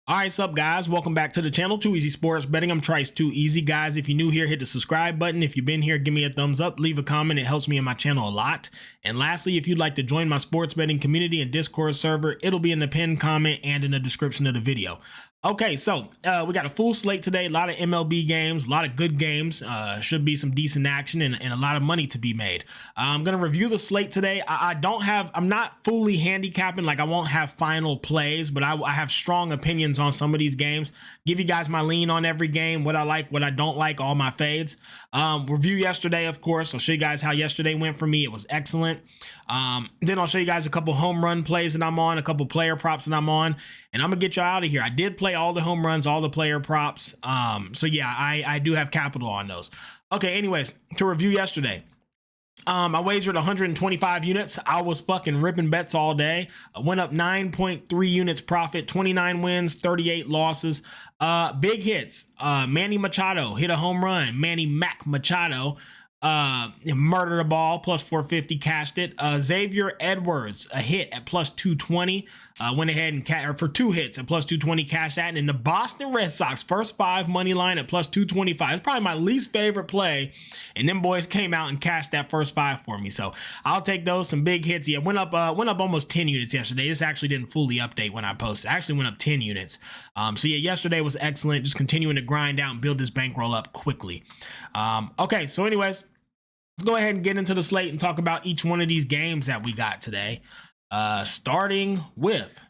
All right, sup guys, welcome back to the channel, Too Easy Sports Betting. I'm Trice Too Easy. Guys, if you're new here, hit the subscribe button. If you've been here, give me a thumbs up, leave a comment. It helps me and my channel a lot. And lastly, if you'd like to join my sports betting community and Discord server, it'll be in the pinned comment and in the description of the video. Okay, so we got a full slate today, a lot of MLB games, a lot of good games, should be some decent action and a lot of money to be made. I'm going to review the slate today. I'm not fully handicapping, like I won't have final plays, but I have strong opinions on some of these games. Give you guys my lean on every game, what I like, what I don't like, all my fades. Review yesterday, of course. I'll show you guys how yesterday went for me. It was excellent. Then I'll show you guys a couple home run plays that I'm on, a couple player props that I'm on, and I'm gonna get you out of here. I did play all the home runs, all the player props. So yeah, I do have capital on those. Okay, anyways, to review yesterday. I wagered 125 units. I was fucking ripping bets all day. I went up 9.3 units profit, 29 wins, 38 losses. Big hits. Manny Machado hit a home run. Manny Mac Machado murdered a ball, plus 450, cashed it. Xavier Edwards, a hit at plus 220, went ahead and for 2 hits at plus 220, cashed that. And the Boston Red Sox first 5 money line at plus 225. It's probably my least favorite play, and them boys came out and cashed that first 5 for me. So I'll take those. Some big hits. Yeah, went up almost 10 units yesterday. This actually didn't fully update when I posted. I actually went up 10 units. So yeah, yesterday was excellent. Just continuing to grind out and build this bankroll up quickly. Okay, so anyways, let's go ahead and get into the slate and talk about each one of these games that we got today. Starting with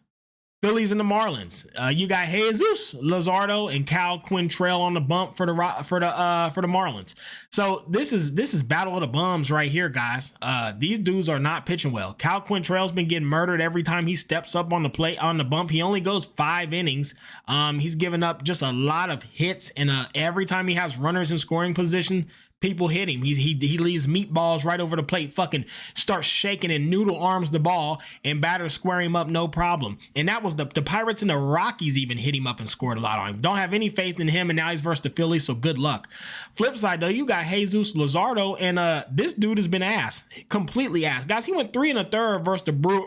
Phillies and the Marlins. You got Jesus Luzardo and Cal Quantrill on the bump for the Marlins. So this is battle of the bums right here, guys. These dudes are not pitching well. Cal Quantrill's been getting murdered every time he steps up on the plate on the bump. He only goes 5 innings. He's given up just a lot of hits, and every time he has runners in scoring position, people hit him. He leaves meatballs right over the plate, fucking starts shaking and noodle arms the ball, and batters square him up no problem. And that was the Pirates and the Rockies even hit him up and scored a lot on him. Don't have any faith in him, and now he's versus the Phillies, so good luck. Flip side though, you got Jesus Luzardo, and this dude has been ass, completely ass. Guys, he went 3 1/3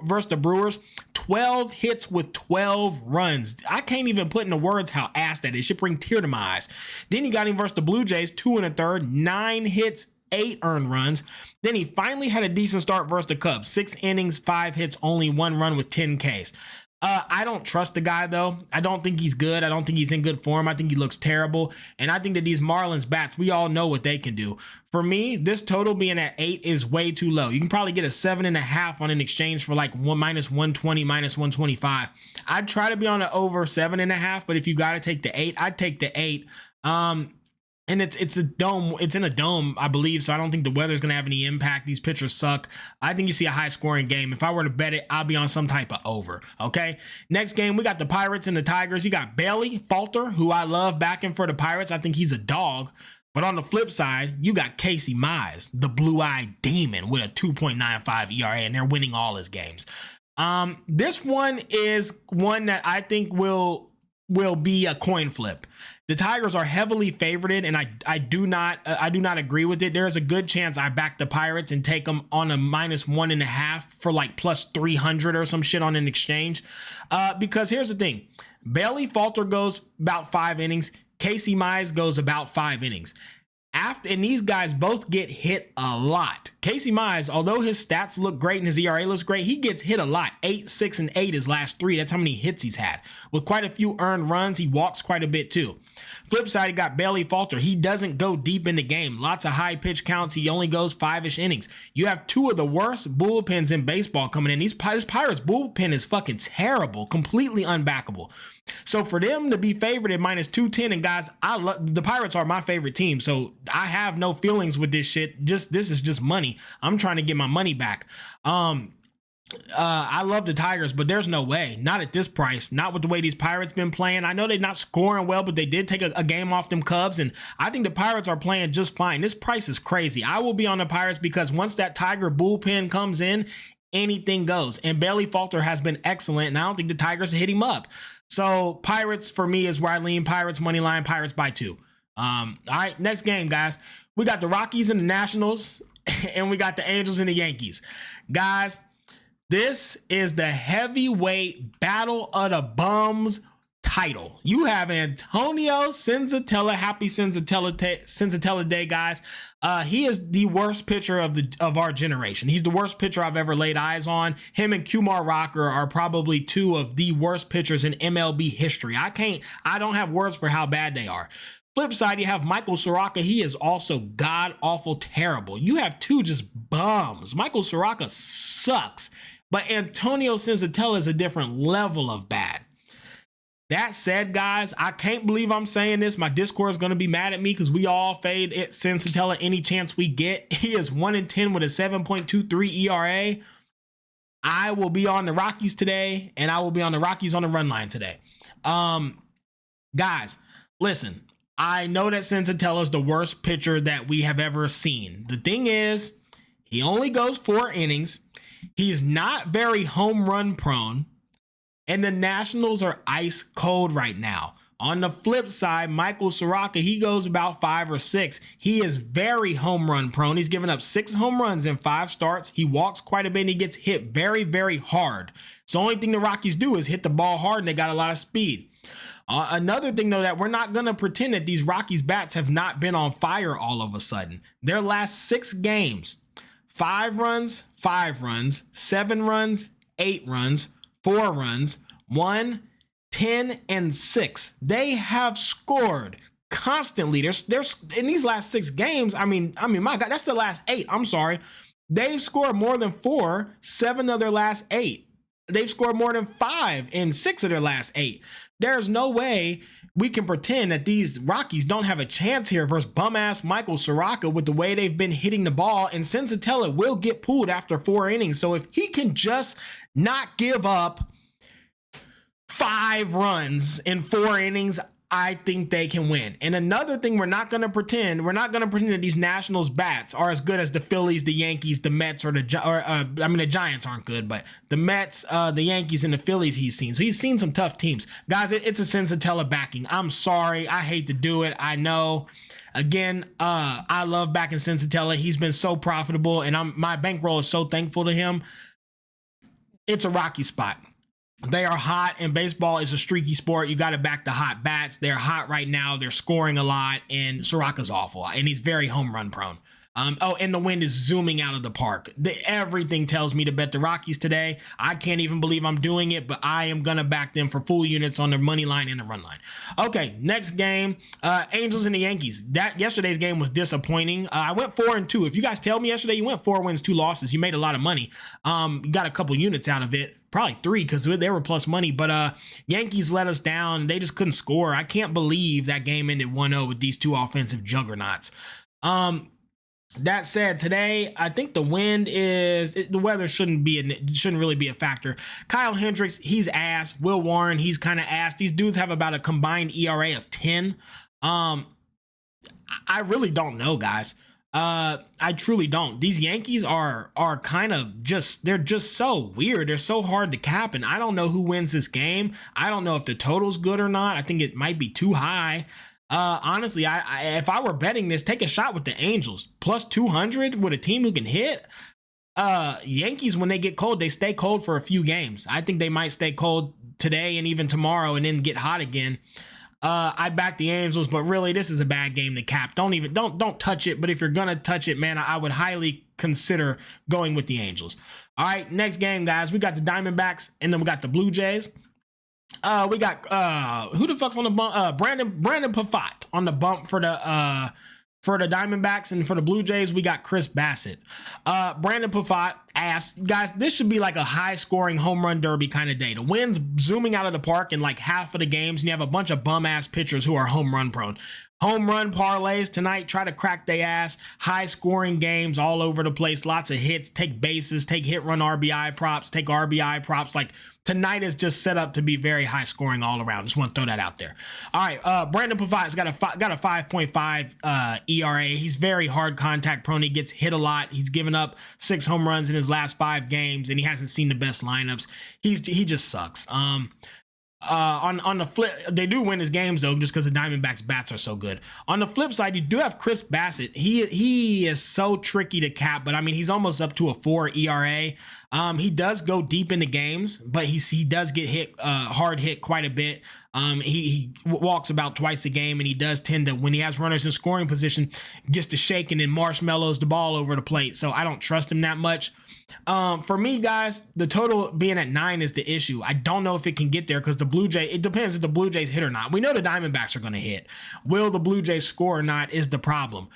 versus the Brewers, 12 hits with 12 runs. I can't even put into words how ass that is. It should bring tear to my eyes. Then he got him versus the Blue Jays, 2 1/3, 9 hits, 8 earned runs. Then he finally had a decent start versus the Cubs, 6 innings, 5 hits, only 1 run with 10 Ks. I don't trust the guy though. I don't think he's good. I don't think he's in good form. I think he looks terrible. And I think that these Marlins bats, we all know what they can do. For me, this total being at 8 is way too low. You can probably get a 7.5 on an exchange for like -120, -125. I'd try to be on an over 7.5, but if you got to take the 8, I'd take the 8. And it's a dome. It's in a dome, I believe. So I don't think the weather's going to have any impact. These pitchers suck. I think you see a high scoring game. If I were to bet it, I'll be on some type of over. Okay. Next game, we got the Pirates and the Tigers. You got Bailey Falter, who I love backing for the Pirates. I think he's a dog. But on the flip side, you got Casey Mize, the blue-eyed demon, with a 2.95 ERA, and they're winning all his games. This one is one that I think will be a coin flip. The Tigers are heavily favored, and I do not agree with it. There's a good chance I back the Pirates and take them on a -1.5 for like plus 300 or some shit on an exchange. Because here's the thing. Bailey Falter goes about 5 innings. Casey Mize goes about 5 innings. And these guys both get hit a lot. Casey Mize, although his stats look great and his ERA looks great, he gets hit a lot. 8, 6, and 8 his last 3. That's how many hits he's had. With quite a few earned runs, he walks quite a bit too. Flip side, you got Bailey Falter. He doesn't go deep in the game. Lots of high pitch counts. He only goes 5-ish innings. You have 2 of the worst bullpens in baseball coming in. This Pirates bullpen is fucking terrible, completely unbackable. So for them to be favored at -210, and guys, the Pirates are my favorite team, so I have no feelings with this shit. This is just money. I'm trying to get my money back. I love the Tigers, but there's no way. Not at this price. Not with the way these Pirates been playing. I know they're not scoring well, but they did take a game off them Cubs, and I think the Pirates are playing just fine. This price is crazy. I will be on the Pirates because once that Tiger bullpen comes in, anything goes. And Bailey Falter has been excellent, and I don't think the Tigers hit him up. So Pirates for me is where I lean. Pirates money line, Pirates by 2. All right, next game, guys. We got the Rockies and the Nationals, and we got the Angels and the Yankees. Guys, this is the heavyweight battle of the bums title. You have Antonio Senzatella. Happy Senzatella Day, guys. He is the worst pitcher of our generation. He's the worst pitcher I've ever laid eyes on. Him and Kumar Rocker are probably two of the worst pitchers in MLB history. I don't have words for how bad they are. Flip side, you have Michael Soraka. He is also god-awful terrible. You have two just bums. Michael Soraka sucks, but Antonio Senzatella is a different level of bad. That said, guys, I can't believe I'm saying this. My Discord is going to be mad at me because we all fade Senzatella any chance we get. He is 1-10 with a 7.23 ERA. I will be on the Rockies today, and I will be on the Rockies on the run line today. Guys, listen. I know that Senzatella is the worst pitcher that we have ever seen. The thing is, he only goes 4 innings. He's not very home run prone. And the Nationals are ice cold right now. On the flip side, Michael Soraka, he goes about 5 or 6. He is very home run prone. He's given up 6 home runs in 5 starts. He walks quite a bit and he gets hit very, very hard. So the only thing the Rockies do is hit the ball hard and they got a lot of speed. Another thing, though, that we're not going to pretend that these Rockies bats have not been on fire all of a sudden. Their last 6 games, 5 runs, 5 runs, 7 runs, 8 runs, 4 runs, 1, 10, and 6. They have scored constantly. There's in these last 6 games. I mean, my God, that's the last 8. I'm sorry. They've scored more than 4, 7 of their last 8. They've scored more than 5 in 6 of their last 8. There's no way we can pretend that these Rockies don't have a chance here versus bum-ass Michael Soraka with the way they've been hitting the ball, and Senzatella will get pulled after 4 innings. So if he can just not give up 5 runs in 4 innings, I think they can win. And another thing we're not going to pretend that these Nationals bats are as good as the Phillies, the Yankees, the Mets, the Giants aren't good, but the Mets, the Yankees, and the Phillies he's seen. So he's seen some tough teams. Guys, it's a Senzatella backing. I'm sorry. I hate to do it. I know. Again, I love backing Senzatella. He's been so profitable, and my bankroll is so thankful to him. It's a Rocky spot. They are hot, and baseball is a streaky sport. You got to back the hot bats. They're hot right now. They're scoring a lot, and Soraka's awful, and he's very home run prone. And the wind is zooming out of the park. Everything tells me to bet the Rockies today. I can't even believe I'm doing it, but I am going to back them for full units on their money line and the run line. Okay, next game, Angels and the Yankees. Yesterday's game was disappointing. I went 4-2. If you guys tell me yesterday you went 4 wins, 2 losses, you made a lot of money. You got a couple units out of it. Probably 3 because they were plus money, but Yankees let us down. They just couldn't score. I can't believe that game ended 1-0 with these 2 offensive juggernauts. That said, today I think the weather shouldn't really be a factor. Kyle Hendricks, he's ass. Will Warren, he's kind of ass. These dudes have about a combined ERA of 10. I really don't know, guys. I truly don't. These Yankees are kind of they're just so weird. They're so hard to cap, and I don't know who wins this game. I don't know if the total's good or not. I think it might be too high. Honestly, if I were betting this, take a shot with the Angels. Plus 200 with a team who can hit. Yankees, when they get cold, they stay cold for a few games. I think they might stay cold today and even tomorrow and then get hot again. I back the Angels, but really this is a bad game to cap. Don't touch it. But if you're gonna touch it, man, I would highly consider going with the Angels. All right, next game, guys. We got the Diamondbacks and then we got the Blue Jays. We got who the fuck's on the bump? Brandon Pfaadt on the bump for the Diamondbacks, and for the Blue Jays we got Chris Bassett. Brandon Pfaadt ass. Guys, this should be like a high scoring home run derby kind of day. The wind's zooming out of the park in like half of the games, and you have a bunch of bum ass pitchers who are home run prone. Home run parlays tonight, try to crack their ass. High scoring games all over the place. Lots of hits, take bases, take hit run RBI props, take RBI props. Like tonight is just set up to be very high scoring all around. Just want to throw that out there. All right, Brandon Pfaadt's got a 5.5 ERA. He's very hard contact prone. He gets hit a lot. He's given up 6 home runs in his last 5 games, and he hasn't seen the best lineups. He just sucks. On the flip, they do win his games though, just because the Diamondbacks bats are so good. On the flip side, you do have Chris Bassett. He is so tricky to cap, but I mean, he's almost up to a 4 ERA. He does go deep into games, but he does get hard hit quite a bit. He walks about twice a game, and he does tend to, when he has runners in scoring position, gets to shake and then marshmallows the ball over the plate. So I don't trust him that much. For me, guys, the total being at 9 is the issue. I don't know if it can get there because it depends if the Blue Jays hit or not. We know the Diamondbacks are going to hit. Will the Blue Jays score or not is the problem.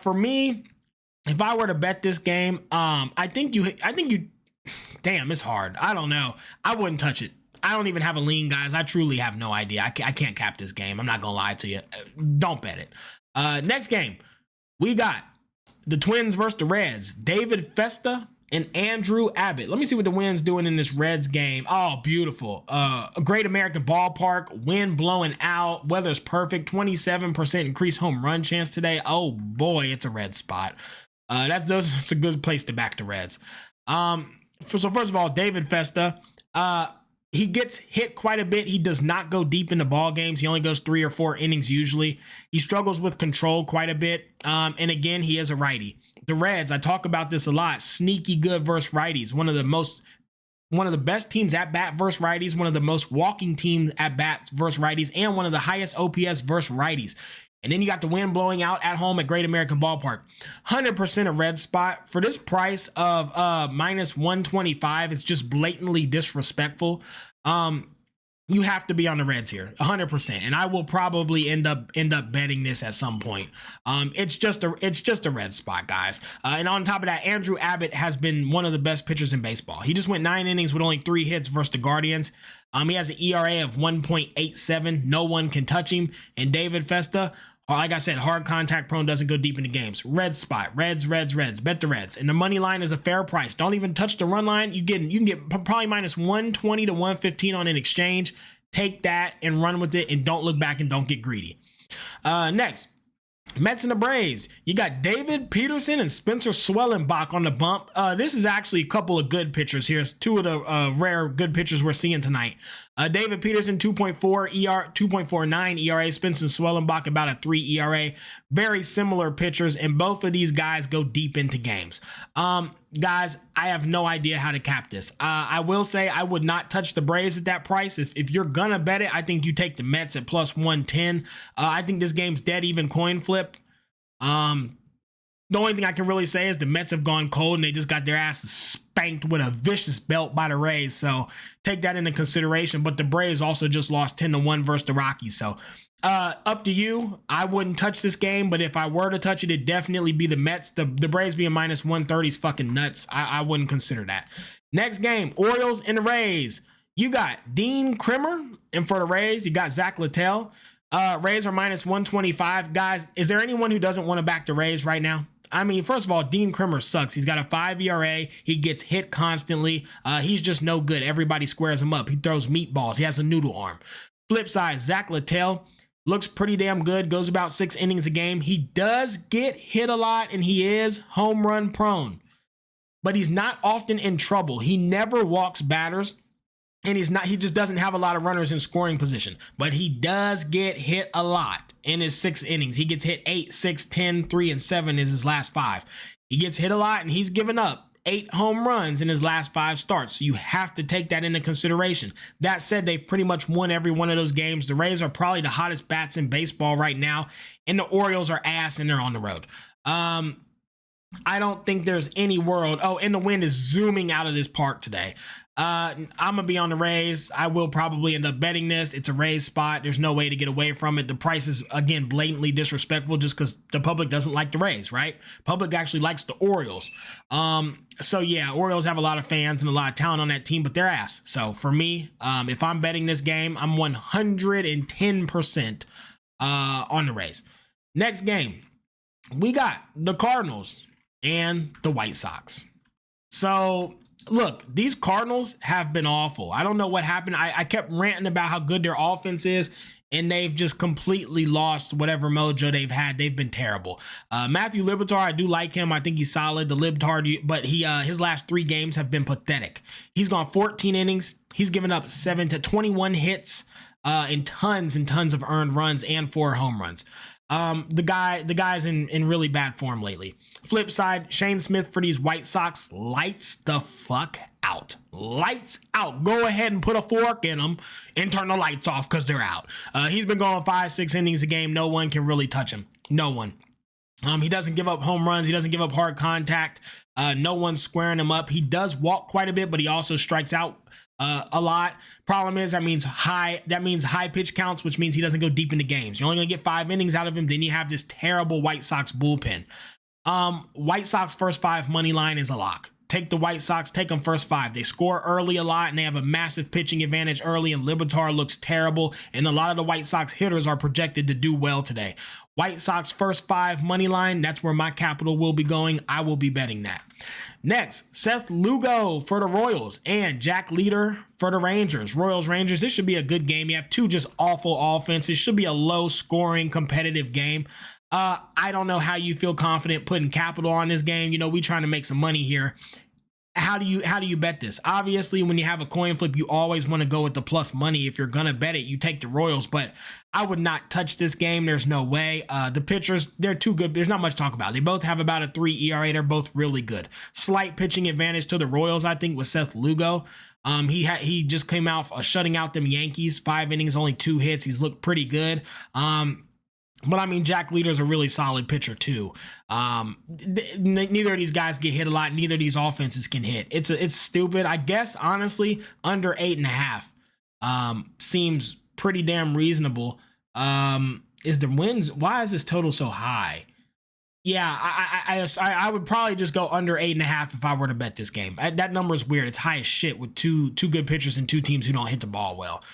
For me, if I were to bet this game, I think you, damn, it's hard. I don't know. I wouldn't touch it. I don't even have a lean, guys. I truly have no idea. I can't cap this game. I'm not going to lie to you. Don't bet it. Next game, we got the Twins versus the Reds. David Festa and Andrew Abbott. Let me see what the Wind's doing in this Reds game. Oh, beautiful. A Great American Ballpark, wind blowing out, weather's perfect, 27% increased home run chance today. Oh boy, it's a red spot. That's a good place to back the Reds. So first of all, David Festa, he gets hit quite a bit. He does not go deep into ball games. He only goes 3 or 4 innings usually. He struggles with control quite a bit. And again, he is a righty. The Reds, I talk about this a lot, sneaky good versus righties. One of the best teams at bat versus righties, one of the most walking teams at bat versus righties, and one of the highest OPS versus righties. And then you got the wind blowing out at home at Great American Ballpark. 100% a red spot. For this price of minus 125, it's just blatantly disrespectful. You have to be on the Reds here, 100%. And I will probably end up betting this at some point. It's just a red spot, guys. And on top of that, Andrew Abbott has been one of the best pitchers in baseball. He just went 9 innings with only 3 hits versus the Guardians. He has an ERA of 1.87. No one can touch him. And David Festa, like I said, hard contact prone, doesn't go deep into games. Red spot, Reds. Bet the Reds. And the money line is a fair price. Don't even touch the run line. You can get probably minus 120 to 115 on an exchange. Take that and run with it, and don't look back and don't get greedy. Next, Mets and the Braves. You got David Peterson and Spencer Swellenbach on the bump. This is actually a couple of good pitchers here. It's 2 of the rare good pitchers we're seeing tonight. David Peterson, 2.49 ERA. Spencer Swellenbach, about a 3 ERA. Very similar pitchers, and both of these guys go deep into games. Guys, I have no idea how to cap this. I will say I would not touch the Braves at that price. If you're gonna bet it, I think you take the Mets at plus 110. I think this game's dead even coin flip. The only thing I can really say is the Mets have gone cold and they just got their asses spanked with a vicious belt by the Rays. So take that into consideration. But the Braves also just lost 10-1 versus the Rockies. So up to you. I wouldn't touch this game, but if I were to touch it, it'd definitely be the Mets. The Braves being minus 130 is fucking nuts. I wouldn't consider that. Next game, Orioles and the Rays. You got Dean Krimmer, and for the Rays, you got Zach Littell. Rays are minus 125. Guys, is there anyone who doesn't want to back the Rays right now? I mean, first of all, Dean Krimmer sucks. He's got a 5 ERA. He gets hit constantly. He's just no good. Everybody squares him up. He throws meatballs. He has a noodle arm. Flip side, Zach Littell looks pretty damn good. Goes about 6 innings a game. He does get hit a lot, and he is home run prone. But he's not often in trouble. He never walks batters. And he just doesn't have a lot of runners in scoring position, but he does get hit a lot in his 6 innings. He gets hit 8, 6, 10, 3, and 7 is his last 5. He gets hit a lot, and he's given up 8 home runs in his last 5 starts. So you have to take that into consideration. That said, they've pretty much won every one of those games. The Rays are probably the hottest bats in baseball right now, and the Orioles are ass, and they're on the road. I don't think there's any world. Oh, and the wind is zooming out of this park today. I'm going to be on the Rays. I will probably end up betting this. It's a Rays spot. There's no way to get away from it. The price is, again, blatantly disrespectful just because the public doesn't like the Rays, right? Public actually likes the Orioles. So, yeah, Orioles have a lot of fans and a lot of talent on that team, but they're ass. So, for me, if I'm betting this game, I'm 110% on the Rays. Next game, we got the Cardinals and the White Sox. So, look, these Cardinals have been awful. I don't know what happened. I kept ranting about how good their offense is, and they've just completely lost whatever mojo they've had. They've been terrible. Matthew Liberatore, I do like him. I think he's solid, the libtard, but his last 3 games have been pathetic. He's gone 14 innings. He's given up 7 to 21 hits and tons of earned runs and 4 home runs. The guy's in really bad form lately. Flip side, Shane Smith for these White Sox lights the fuck out. Lights out. Go ahead and put a fork in them and turn the lights off because they're out. He's been going 5-6 innings a game. No one can really touch him. No one. He doesn't give up home runs. He doesn't give up hard contact. No one's squaring him up. He does walk quite a bit, but he also strikes out a lot. Problem is that means high pitch counts, which means he doesn't go deep into games. You're only gonna get 5 innings out of him. Then you have this terrible White Sox bullpen. White Sox first 5 money line is a lock. Take the White Sox, take them first 5. They score early a lot and they have a massive pitching advantage early, and Liberatore looks terrible, and a lot of the White Sox hitters are projected to do well today. White Sox first 5 money line, that's where my capital will be going. I will be betting that. Next, Seth Lugo for the Royals and Jack Leader for the Rangers. Royals-Rangers, this should be a good game. You have 2 just awful offenses. Should be a low-scoring, competitive game. I don't know how you feel confident putting capital on this game. You know, we trying to make some money here. How do you bet this? Obviously, when you have a coin flip, you always want to go with the plus money. If you're going to bet it, you take the Royals, but I would not touch this game. There's no way. The pitchers, they're too good. There's not much to talk about. They both have about a 3 ERA. They're both really good. Slight pitching advantage to the Royals, I think, with Seth Lugo. He just came out shutting out them Yankees. 5 innings, only 2 hits. He's looked pretty good. But I mean, Jack Leader's a really solid pitcher too. Neither of these guys get hit a lot. Neither of these offenses can hit. It's stupid. I guess honestly, under 8.5 seems pretty damn reasonable. Is the wins? Why is this total so high? Yeah, I would probably just go under 8.5 if I were to bet this game. That number is weird. It's high as shit with two good pitchers and 2 teams who don't hit the ball well.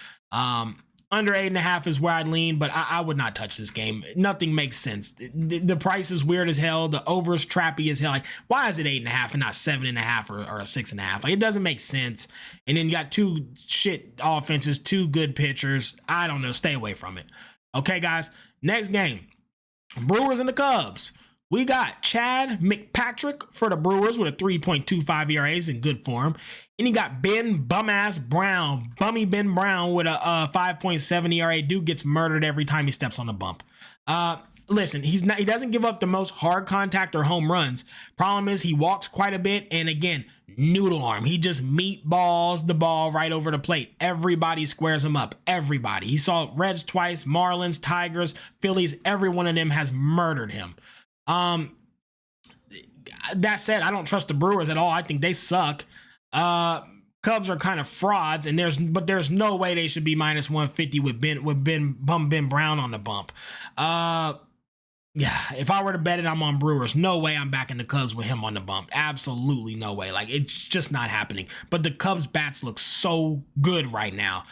Under 8.5 is where I'd lean, but I would not touch this game. Nothing makes sense. The price is weird as hell. The over is trappy as hell. Like, why is it 8.5 and not 7.5 or a 6.5? Like, it doesn't make sense. And then you got 2 shit offenses, 2 good pitchers. I don't know. Stay away from it. Okay, guys. Next game. Brewers and the Cubs. We got Chad McPatrick for the Brewers with a 3.25 ERAs in good form. And you got Ben Bum-Ass Brown, Bummy Ben Brown with a 5.7 ERA. Dude gets murdered every time he steps on the bump. Listen, he doesn't give up the most hard contact or home runs. Problem is he walks quite a bit. And again, noodle arm. He just meatballs the ball right over the plate. Everybody squares him up. Everybody. He saw Reds twice, Marlins, Tigers, Phillies. Every one of them has murdered him. That said, I don't trust the Brewers at all. I think they suck. Cubs are kind of frauds, and there's no way they should be minus 150 with Ben Brown on the bump. Yeah, if I were to bet it, I'm on Brewers. No way I'm backing the Cubs with him on the bump. Absolutely no way. Like, it's just not happening. But the Cubs bats look so good right now.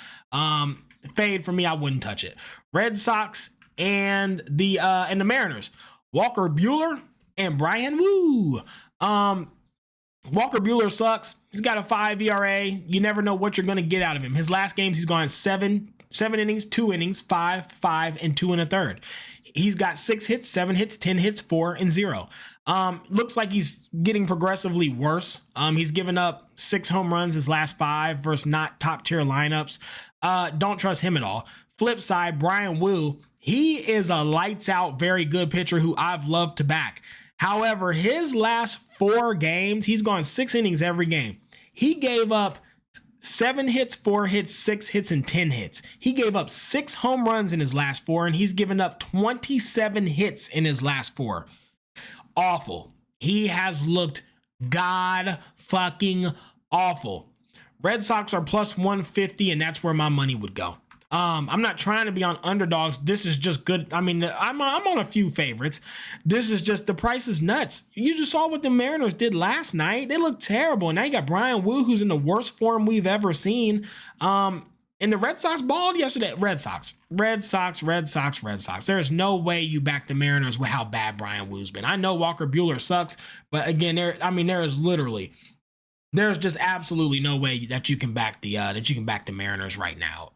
Fade for me, I wouldn't touch it. Red Sox and the Mariners. Walker Buehler and Brian Wu. Walker Buehler sucks. He's got a 5 ERA. You never know what you're going to get out of him. His last games, he's gone 7 innings, 2 innings, 5, and 2 1/3. He's got 6 hits, 7 hits, 10 hits, 4 and 0. Looks like he's getting progressively worse. He's given up 6 home runs his last 5 versus not top tier lineups. Don't trust him at all. Flip side, Brian Wu. He is a lights out, very good pitcher who I've loved to back. However, his last 4 games, he's gone 6 innings every game. He gave up 7 hits, 4 hits, 6 hits, and 10 hits. He gave up 6 home runs in his last 4, and he's given up 27 hits in his last 4. Awful. He has looked god fucking awful. Red Sox are plus 150, and that's where my money would go. I'm not trying to be on underdogs. This is just good. I mean, I'm on a few favorites. This is just, the price is nuts. You just saw what the Mariners did last night. They look terrible. And now you got Brian Wu, who's in the worst form we've ever seen. And the Red Sox balled yesterday. Red Sox. There's no way you back the Mariners with how bad Brian Wu's been. I know Walker Buehler sucks, but again, there's just absolutely no way that you can back the Mariners right now.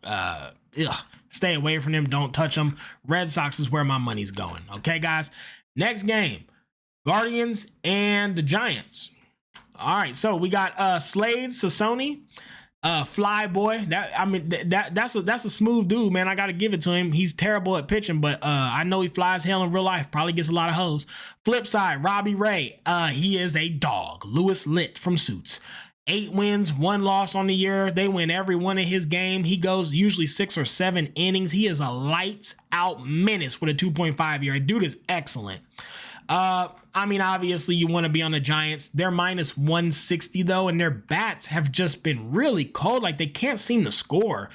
Stay away from them. Don't touch them. Red Sox is where my money's going. Okay, guys. Next game, Guardians and the Giants. All right, so we got Slade Sassoni Fly boy, that's a smooth dude, man. I gotta give it to him. He's terrible at pitching, but I know he flies hell in real life. Probably gets a lot of hoes. Flip side, Robbie Ray, he is a dog. Lewis Litt from Suits. 8 wins, 1 loss on the year. They win every one of his game. He goes usually 6 or 7 innings. He is a lights out menace with a 2.5 ERA. Dude is excellent. I mean, obviously you want to be on the Giants. They're minus 160 though, and their bats have just been really cold. Like they can't seem to score.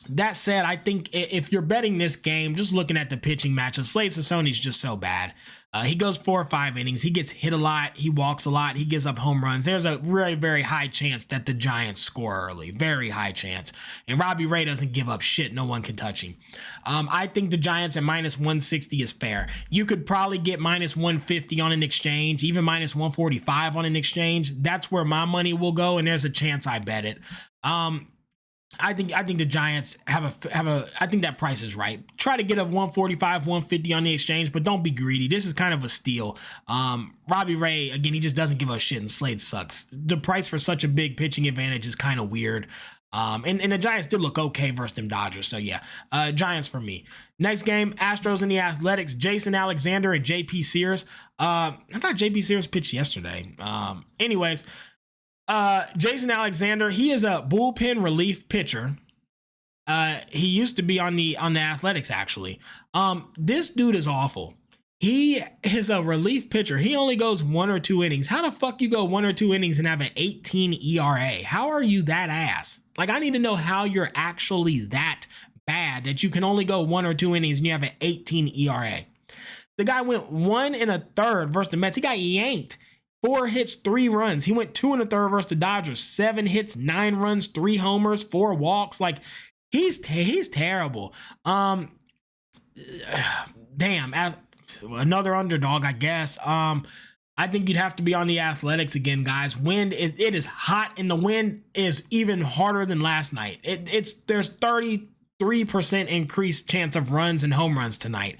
That said, I think if you're betting this game, just looking at the pitching matchup, Slate Sassoni's just so bad. He goes 4 or 5 innings. He gets hit a lot. He walks a lot. He gives up home runs. There's a very, very high chance that the Giants score early. Very high chance. And Robbie Ray doesn't give up shit. No one can touch him. I think the Giants at minus 160 is fair. You could probably get minus 150 on an exchange, even minus 145 on an exchange. That's where my money will go, and there's a chance I bet it. I think the Giants have a I think that price is right. Try to get a 145, 150 on the exchange, but don't be greedy. This is kind of a steal. Robbie Ray, again, he just doesn't give a shit, and Slade sucks. The price for such a big pitching advantage is kind of weird. And the Giants did look okay versus them Dodgers. So yeah, Giants for me. Next game, Astros and the Athletics, Jason Alexander and JP Sears. I thought JP Sears pitched yesterday. Anyways, Jason Alexander, he is a bullpen relief pitcher. He used to be on the Athletics actually. This dude is awful. He is a relief pitcher. He only goes 1 or 2 innings. How the fuck you go 1 or 2 innings and have an 18 ERA? How are you that ass? Like, I need to know how you're actually that bad that you can only go 1 or 2 innings and you have an 18 ERA. The guy went 1 1/3 versus the Mets. He got yanked. 4 hits, 3 runs. He went 2 1/3 versus the Dodgers. 7 hits, 9 runs, 3 homers, 4 walks. Like, he's terrible. Damn, another underdog, I guess. I think you'd have to be on the Athletics again, guys. Wind it is hot, and the wind is even harder than last night. There's 33% increased chance of runs and home runs tonight.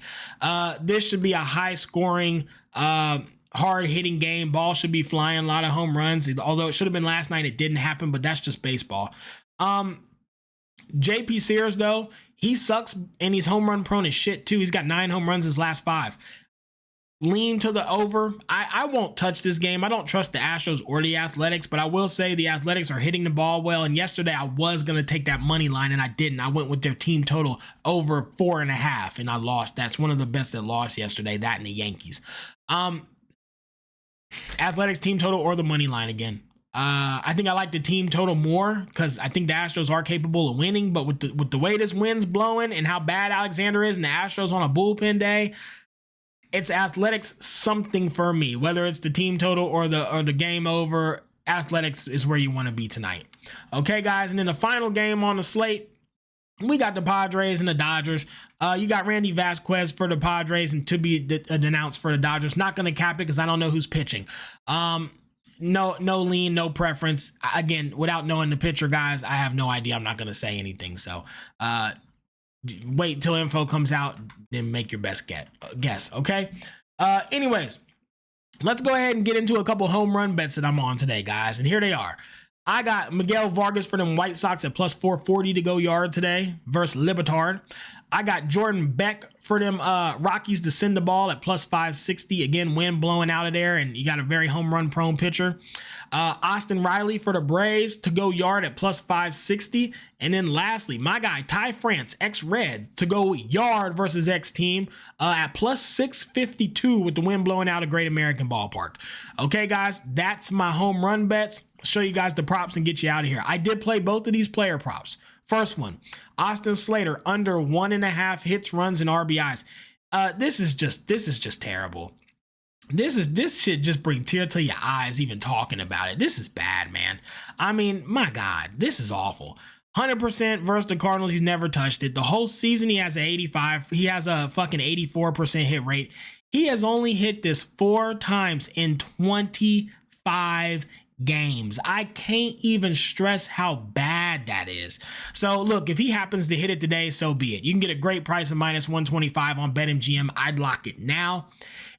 This should be a high scoring, hard hitting game. Ball should be flying, a lot of home runs. Although it should have been last night, it didn't happen, but that's just baseball. JP Sears though, he sucks and he's home run prone as shit too. He's got 9 home runs his last 5. Lean to the over. I won't touch this game. I don't trust the Astros or the Athletics, but I will say the Athletics are hitting the ball well. And yesterday I was going to take that money line and I didn't. I went with their team total over 4.5 and I lost. That's one of the best that lost yesterday, that and the Yankees. Athletics team total or the money line again. I think I like the team total more because I think the Astros are capable of winning, but with the way this wind's blowing and how bad Alexander is and the Astros on a bullpen day, it's Athletics something for me. Whether it's the team total or the game over, Athletics is where you want to be tonight. Okay, guys, and then the final game on the slate, we got the Padres and the Dodgers. You got Randy Vasquez for the Padres and to be denounced for the Dodgers. Not going to cap it because I don't know who's pitching. No lean, no preference. Again, without knowing the pitcher, guys, I have no idea. I'm not going to say anything. So wait till info comes out, then make your best guess. Okay. Anyways, let's go ahead and get into a couple home run bets that I'm on today, guys. And here they are. I got Miguel Vargas for them White Sox at plus 440 to go yard today versus Libertard. I got Jordan Beck for them Rockies to send the ball at plus 560. Again, wind blowing out of there, and you got a very home run prone pitcher. Austin Riley for the Braves to go yard at plus 560. And then lastly, my guy Ty France, ex-Reds, to go yard versus ex-team at plus 652 with the wind blowing out of Great American Ballpark. Okay, guys, that's my home run bets. I'll show you guys the props and get you out of here. I did play both of these player props. First one, Austin Slater under 1.5 hits, runs, and RBIs. This is just terrible. This shit just bring tear to your eyes even talking about it. This is bad, man. I mean, my God, this is awful. 100% versus the Cardinals. He's never touched it. The whole season he has an 85. He has a fucking 84% hit rate. He has only hit this 4 times in 25 games. I can't even stress how bad bad that is. So look, if he happens to hit it today, so be it. You can get a great price of -125 on BetMGM. I'd lock it now.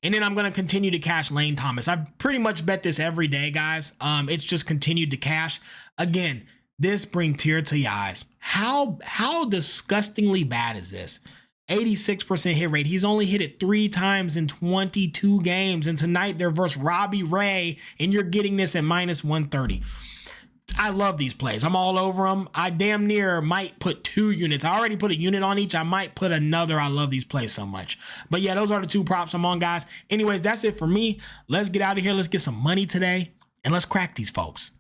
And then I'm going to continue to cash Lane Thomas. I've pretty much bet this every day, guys. It's just continued to cash. Again, this bring tear to your eyes. How disgustingly bad is this? 86% hit rate. He's only hit it 3 times in 22 games. And tonight they're versus Robbie Ray, and you're getting this at -130. I love these plays. I'm all over them. I damn near might put 2 units. I already put a unit on each. I might put another. I love these plays so much. But yeah, those are the 2 props I'm on, guys. Anyways, that's it for me. Let's get out of here. Let's get some money today, and let's crack these folks.